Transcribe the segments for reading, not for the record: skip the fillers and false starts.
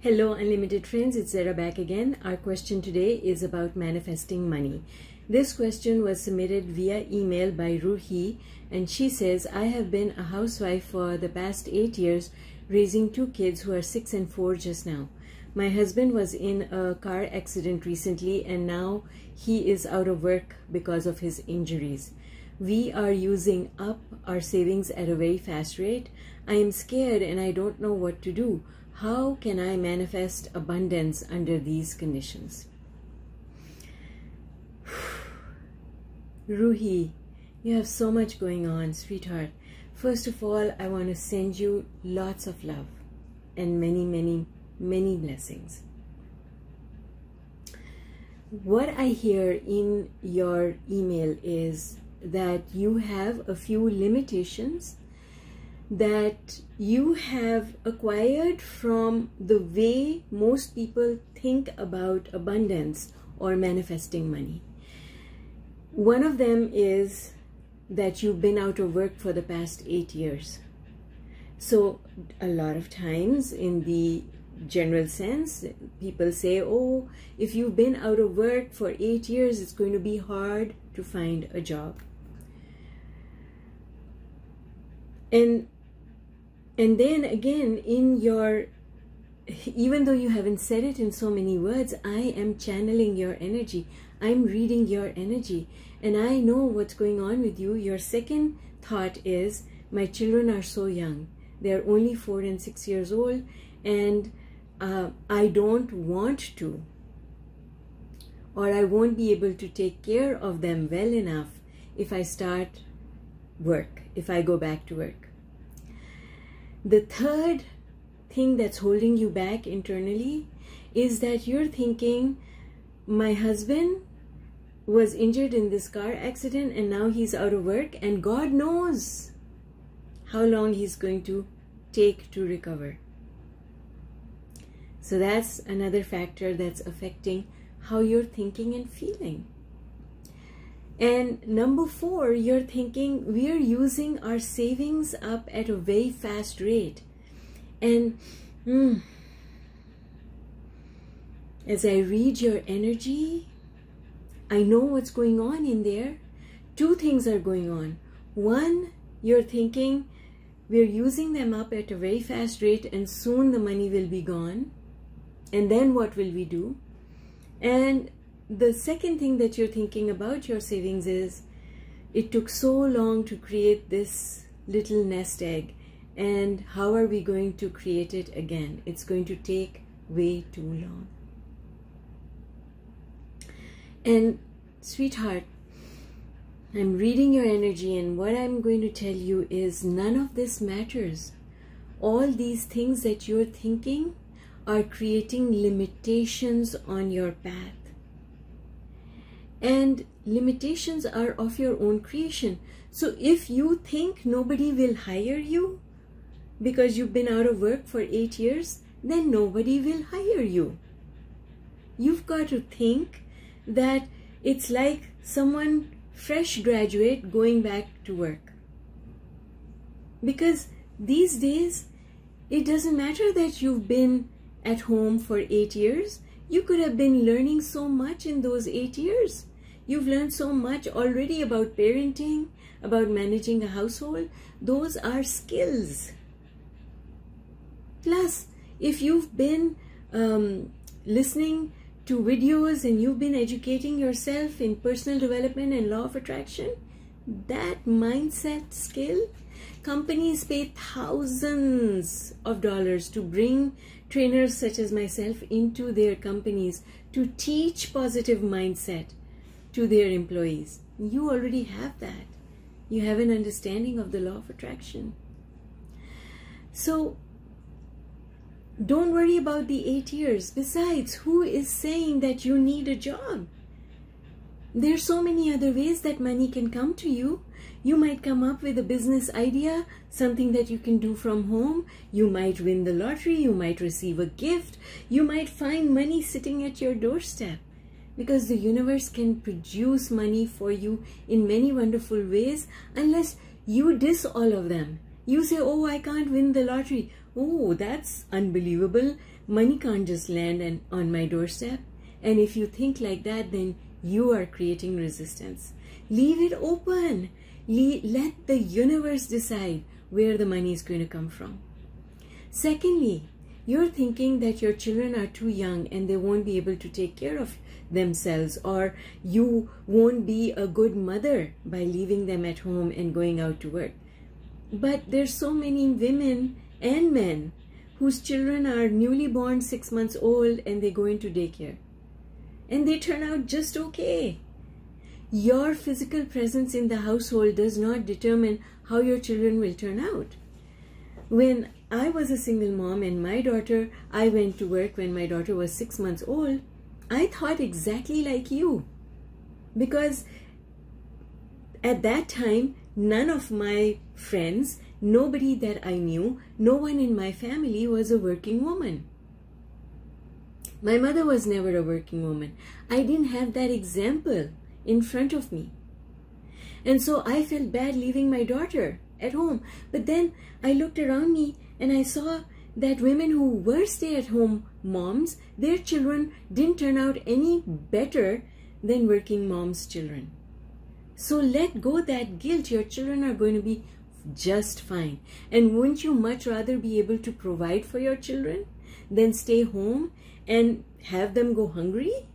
Hello Unlimited friends, it's Zara back again. Our question today is about manifesting money. This question was submitted via email by Roohi, and she says, I have been a housewife for the past 8 years, raising 2 kids who are 6 and 4 just now. My husband was in a car accident recently and now he is out of work because of his injuries. We are using up our savings at a very fast rate. I am scared and I don't know what to do. How can I manifest abundance under these conditions? Roohi, you have so much going on, sweetheart. First of all, I want to send you lots of love and many, many, many blessings. What I hear in your email is that you have a few limitations that you have acquired from the way most people think about abundance or manifesting money. One of them is that you've been out of work for the past 8 years. So a lot of times in the general sense, people say, oh, if you've been out of work for 8 years, it's going to be hard to find a job. And then again, in your, even though you haven't said it in so many words, I am channeling your energy. I'm reading your energy and I know what's going on with you. Your second thought is, my children are so young. They're only 4 and 6 years old and I don't want to, or I won't be able to take care of them well enough if I start work, if I go back to work. The third thing that's holding you back internally is that you're thinking, my husband was injured in this car accident and now he's out of work and God knows how long he's going to take to recover. So that's another factor that's affecting how you're thinking and feeling. And number 4, you're thinking we are using our savings up at a very fast rate. And as I read your energy, I know what's going on in there. 2 things are going on. One, you're thinking we're using them up at a very fast rate and soon the money will be gone. And then what will we do? And the second thing that you're thinking about your savings is, it took so long to create this little nest egg, and how are we going to create it again? It's going to take way too long. And sweetheart, I'm reading your energy and what I'm going to tell you is none of this matters. All these things that you're thinking are creating limitations on your path. And limitations are of your own creation. So if you think nobody will hire you because you've been out of work for 8 years, then nobody will hire you. You've got to think that it's like someone fresh graduate going back to work. Because these days, it doesn't matter that you've been at home for 8 years. You could have been learning so much in those 8 years. You've learned so much already about parenting, about managing a household. Those are skills. Plus, if you've been listening to videos and you've been educating yourself in personal development and law of attraction, that mindset skill, companies pay thousands of dollars to bring trainers such as myself into their companies to teach positive mindset to their employees. You already have that. You have an understanding of the law of attraction. So don't worry about the 8 years. Besides, who is saying that you need a job? There's so many other ways that money can come to you. You might come up with a business idea, something that you can do from home. You might win the lottery. You might receive a gift. You might find money sitting at your doorstep. Because the universe can produce money for you in many wonderful ways unless you diss all of them. You say, oh, I can't win the lottery. Oh, that's unbelievable. money can't just land on my doorstep. And if you think like that, then you are creating resistance. Leave it open. Let the universe decide where the money is going to come from. Secondly, you're thinking that your children are too young and they won't be able to take care of themselves, or you won't be a good mother by leaving them at home and going out to work. But there's so many women and men whose children are newly born, 6 months old, and they go into daycare. And they turn out just okay. Your physical presence in the household does not determine how your children will turn out. When I was a single mom and I went to work when my daughter was 6 months old, I thought exactly like you. Because at that time, none of my friends, nobody that I knew, no one in my family was a working woman. My mother was never a working woman. I didn't have that example in front of me. And so I felt bad leaving my daughter at home. But then I looked around me and I saw that women who were stay-at-home moms, their children didn't turn out any better than working moms' children. So let go that guilt. Your children are going to be just fine. And wouldn't you much rather be able to provide for your children than stay home and have them go hungry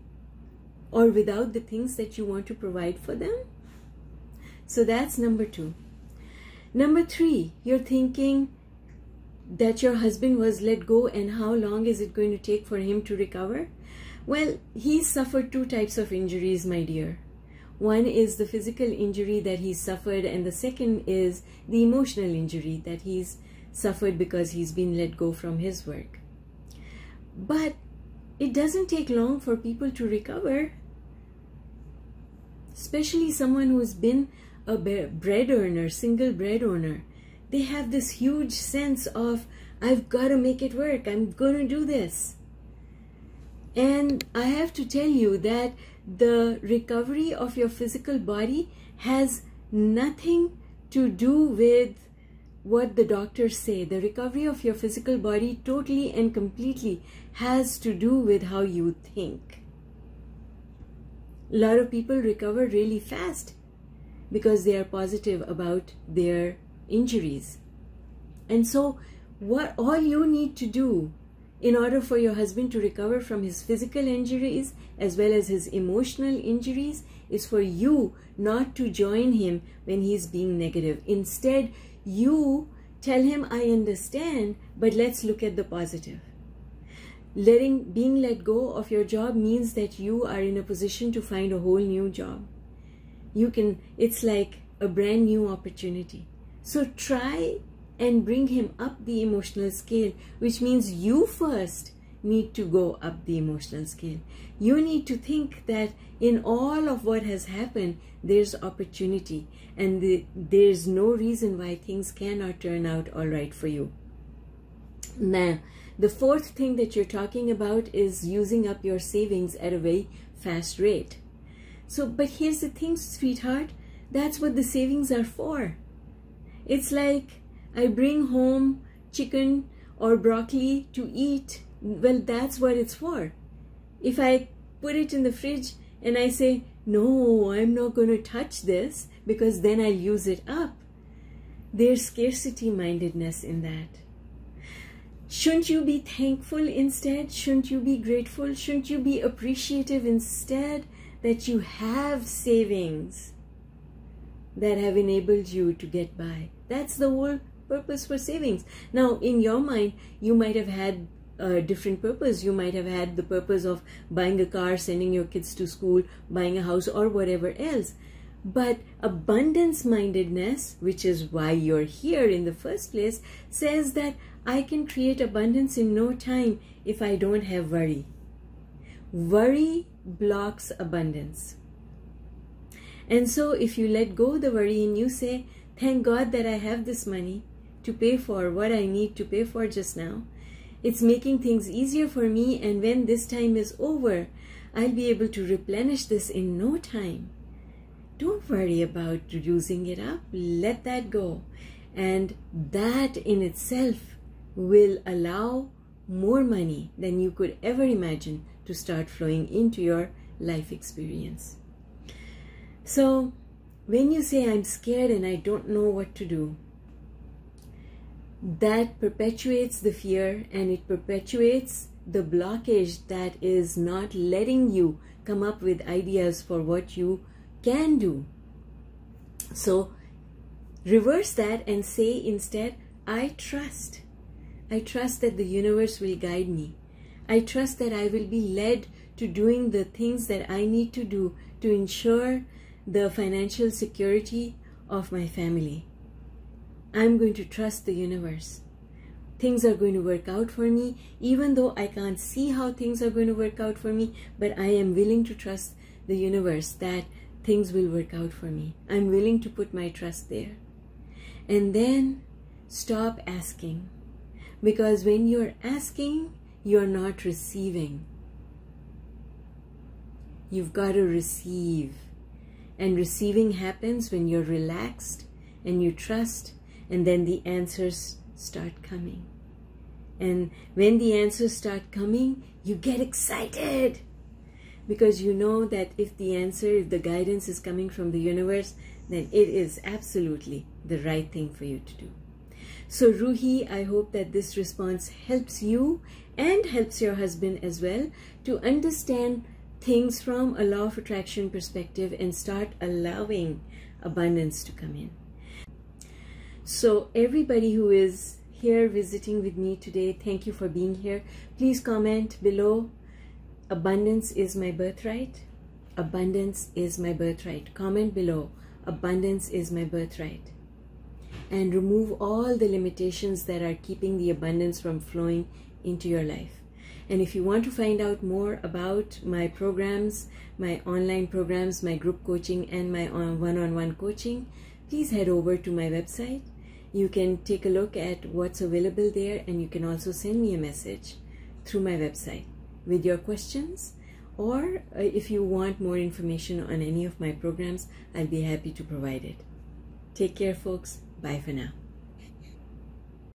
or without the things that you want to provide for them? So that's number 2. Number 3, you're thinking that your husband was let go and how long is it going to take for him to recover? Well, he suffered 2 types of injuries, my dear. One is the physical injury that he suffered, and the second is the emotional injury that he's suffered because he's been let go from his work. But it doesn't take long for people to recover, especially someone who's been a bread earner, single bread owner. They have this huge sense of, I've got to make it work, I'm going to do this. And I have to tell you that the recovery of your physical body has nothing to do with what the doctors say. The recovery of your physical body totally and completely has to do with how you think. A lot of people recover really fast because they are positive about their injuries. And so all you need to do in order for your husband to recover from his physical injuries as well as his emotional injuries is for you not to join him when he's being negative. Instead, you tell him, I understand, but let's look at the positive. Being let go of your job means that you are in a position to find a whole new job. It's like a brand new opportunity. So try and bring him up the emotional scale, which means you first need to go up the emotional scale. You need to think that in all of what has happened, there's opportunity, and there's no reason why things cannot turn out all right for you. Now, the 4th thing that you're talking about is using up your savings at a very fast rate. But here's the thing, sweetheart, that's what the savings are for. It's like I bring home chicken or broccoli to eat. Well, that's what it's for. If I put it in the fridge and I say, no, I'm not going to touch this because then I'll use it up, there's scarcity mindedness in that. Shouldn't you be thankful instead? Shouldn't you be grateful? Shouldn't you be appreciative instead that you have savings that have enabled you to get by? That's the whole purpose for savings. Now, in your mind, you might have had a different purpose. You might have had the purpose of buying a car, sending your kids to school, buying a house, or whatever else. But abundance mindedness, which is why you're here in the first place, says that I can create abundance in no time if I don't have worry. Worry blocks abundance. And so if you let go of the worry and you say, thank God that I have this money to pay for what I need to pay for just now. It's making things easier for me, and when this time is over, I'll be able to replenish this in no time. Don't worry about using it up. Let that go. And that in itself will allow more money than you could ever imagine to start flowing into your life experience. So when you say, I'm scared and I don't know what to do, that perpetuates the fear, and it perpetuates the blockage that is not letting you come up with ideas for what you can do. So reverse that and say instead, I trust. I trust that the universe will guide me. I trust that I will be led to doing the things that I need to do to ensure the financial security of my family. I'm going to trust the universe. Things are going to work out for me, even though I can't see how things are going to work out for me, but I am willing to trust the universe that things will work out for me. I'm willing to put my trust there. And then stop asking, because when you're asking, you're not receiving. You've got to receive. And receiving happens when you're relaxed and you trust, and then the answers start coming. And when the answers start coming, you get excited, because you know that if the guidance is coming from the universe, then it is absolutely the right thing for you to do. So Roohi, I hope that this response helps you and helps your husband as well to understand things from a law of attraction perspective and start allowing abundance to come in. So everybody who is here visiting with me today, thank you for being here. Please comment below, abundance is my birthright. Abundance is my birthright. Comment below, abundance is my birthright. And remove all the limitations that are keeping the abundance from flowing into your life. And if you want to find out more about my programs, my online programs, my group coaching, and my one-on-one coaching, please head over to my website. You can take a look at what's available there, and you can also send me a message through my website with your questions, or if you want more information on any of my programs, I'll be happy to provide it. Take care, folks. Bye for now.